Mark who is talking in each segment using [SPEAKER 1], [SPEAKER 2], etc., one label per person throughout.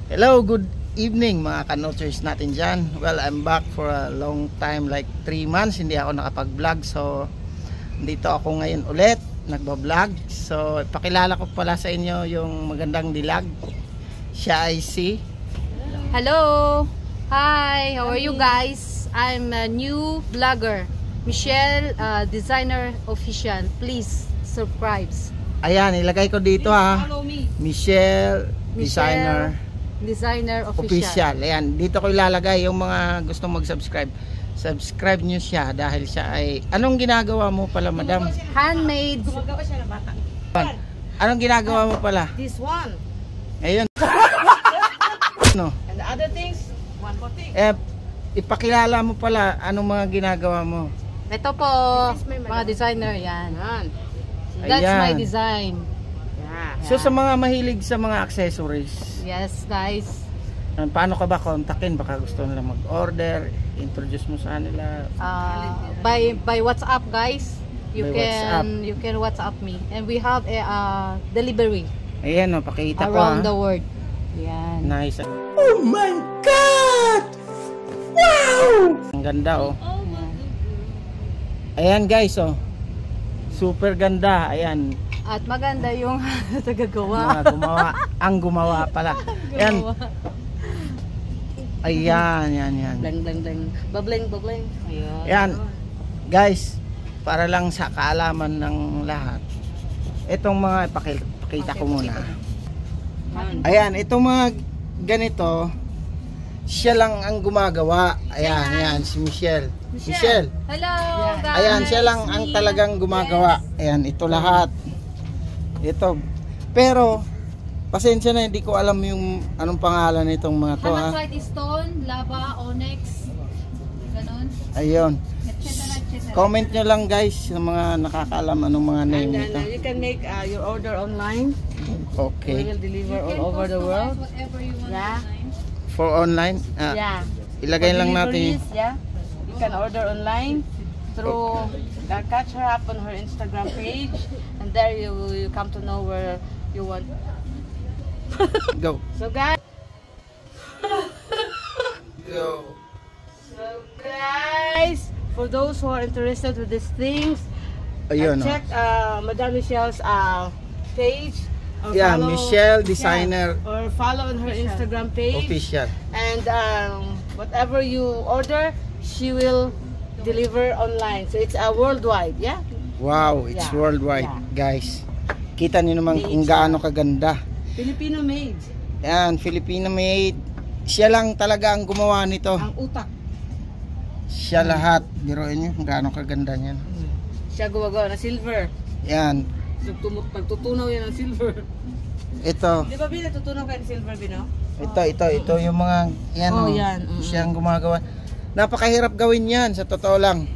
[SPEAKER 1] Hello, good evening mga kanoters natin dyan. Well, I'm back for a long time, like 3 months hindi ako nakapag-vlog. So, dito ako ngayon ulit, nagbablog. So, pakilala ko pala sa inyo yung magandang dilag. Siya ay si...
[SPEAKER 2] Hello! Hi! How are you guys? I'm a new vlogger, Michelle, Designer Official. Please subscribe.
[SPEAKER 1] Ayan, ilagay ko dito ha. Michelle Designer Official. Ayan, dito ko ilalagay yung mga gustong mag-subscribe. Subscribe nyo siya dahil siya ay... Anong ginagawa mo pala, madam?
[SPEAKER 2] Handmade.
[SPEAKER 1] Anong ginagawa mo pala?
[SPEAKER 3] This one.
[SPEAKER 1] Ayun. No.
[SPEAKER 3] And the other things, one more thing.
[SPEAKER 1] Ipakilala mo pala anong mga ginagawa mo.
[SPEAKER 2] Ito po, mga designer yan. That's
[SPEAKER 1] Ayan.
[SPEAKER 2] my design.
[SPEAKER 1] So sa mga mahilig sa mga accessories,
[SPEAKER 2] Yes, guys.
[SPEAKER 1] paano ka ba kontakin? Baka gusto nila mag-order, introduce mo sa kanila.
[SPEAKER 2] By WhatsApp, guys. You
[SPEAKER 1] By
[SPEAKER 2] can WhatsApp me, and we have a delivery
[SPEAKER 1] Ayan o, pakita ko
[SPEAKER 2] around
[SPEAKER 1] ha.
[SPEAKER 2] the world. Yan.
[SPEAKER 1] Nice. Oh my God! Wow! Ang ganda oh. Ayan guys oh. Super ganda. Ayan.
[SPEAKER 2] At maganda yung tagagawa.
[SPEAKER 1] Mga gumawa. Ang gumawa pala. Ayan. Ayan, yan.
[SPEAKER 2] Blang, blang, blang. Babling, babling. Ayun.
[SPEAKER 1] Ayan. Guys, para lang sa kaalaman ng lahat. Itong mga pakita ko muna. Ayan, itong mga ganito, siya lang ang gumagawa. Ayan, si Michelle. Michelle.
[SPEAKER 2] Hello, guys.
[SPEAKER 1] Ayan, siya lang ang talagang gumagawa. Ayan, ito lahat. Ito. Pero, pasensya na, hindi ko alam yung anong pangalan nitong mga to ha.
[SPEAKER 2] White stone, lava, onyx, ganun.
[SPEAKER 1] Ayun.
[SPEAKER 2] Etc.
[SPEAKER 1] Comment nyo lang guys sa mga nakakaalam anong mga name
[SPEAKER 3] And
[SPEAKER 1] nito.
[SPEAKER 3] you can make your order online. We
[SPEAKER 1] Okay.
[SPEAKER 3] will deliver all over the world.
[SPEAKER 2] Whatever you want
[SPEAKER 3] Yeah.
[SPEAKER 1] For online,
[SPEAKER 3] Yeah.
[SPEAKER 1] ilagay
[SPEAKER 3] For
[SPEAKER 1] lang natin.
[SPEAKER 3] deliveries, yeah. You can order online through catch her up on her Instagram page, and there you come to know where you want.
[SPEAKER 1] Go.
[SPEAKER 3] So guys.
[SPEAKER 1] Go.
[SPEAKER 3] So guys, for those who are interested with these things,
[SPEAKER 1] Ayun oh.
[SPEAKER 3] check Madam Michelle's page. Or
[SPEAKER 1] Yeah,
[SPEAKER 3] follow-
[SPEAKER 1] Michelle Designer
[SPEAKER 3] or follow on her Instagram page.
[SPEAKER 1] Official.
[SPEAKER 3] And whatever you order, she will deliver online. So it's worldwide, yeah?
[SPEAKER 1] Wow, it's
[SPEAKER 3] Yeah.
[SPEAKER 1] worldwide,
[SPEAKER 3] Yeah.
[SPEAKER 1] guys. Kita niyo naman kung gaano kaganda.
[SPEAKER 3] Filipino made.
[SPEAKER 1] Yan, Filipino made. Siya lang talaga ang gumawa nito.
[SPEAKER 3] Ang utak.
[SPEAKER 1] Siya lahat. Biruin niyo kung gaano kaganda niyan.
[SPEAKER 3] Siya gumagawa na silver.
[SPEAKER 1] Yan.
[SPEAKER 3] Pagtutunaw yan ng silver.
[SPEAKER 1] Ito.
[SPEAKER 3] Di ba natutunaw kayo ng silver, Bino?
[SPEAKER 1] Ito yung mga yan.
[SPEAKER 3] Oh,
[SPEAKER 1] oh.
[SPEAKER 3] yan.
[SPEAKER 1] Siya ang gumagawa. Napakahirap gawin 'yan, sa totoo lang.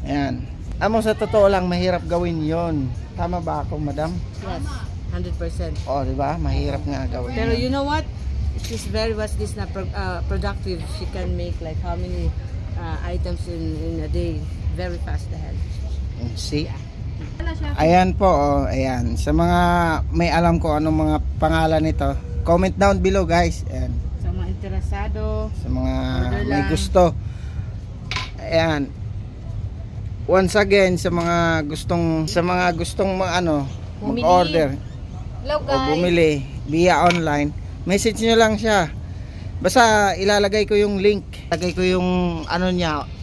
[SPEAKER 1] Ayan. Amo sa totoo lang mahirap gawin 'yon. Tama ba ako, madam?
[SPEAKER 3] Yes. 100%.
[SPEAKER 1] Oh, di ba? Mahirap nga gawin.
[SPEAKER 3] Pero
[SPEAKER 1] yan.
[SPEAKER 3] you know what? She's very much this na productive. She can make like how many items in a day. Very fast ahead.
[SPEAKER 1] See? Ayan po, oh, ayan. Sa mga may alam ko anong mga pangalan nito, comment down below, guys. Ayan.
[SPEAKER 3] Sa mga interesado.
[SPEAKER 1] Sa mga
[SPEAKER 3] Order
[SPEAKER 1] may
[SPEAKER 3] lang.
[SPEAKER 1] gusto. Ayan. Once again sa mga gustong mag-order
[SPEAKER 2] Hello,
[SPEAKER 1] o
[SPEAKER 2] guys.
[SPEAKER 1] bumili via online, message nyo lang siya. Basta ilalagay ko yung link. Ilalagay ko yung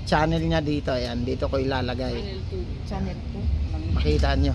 [SPEAKER 1] channel niya dito. Ayan, dito ko ilalagay.
[SPEAKER 3] Channel 2.
[SPEAKER 1] Makita nyo.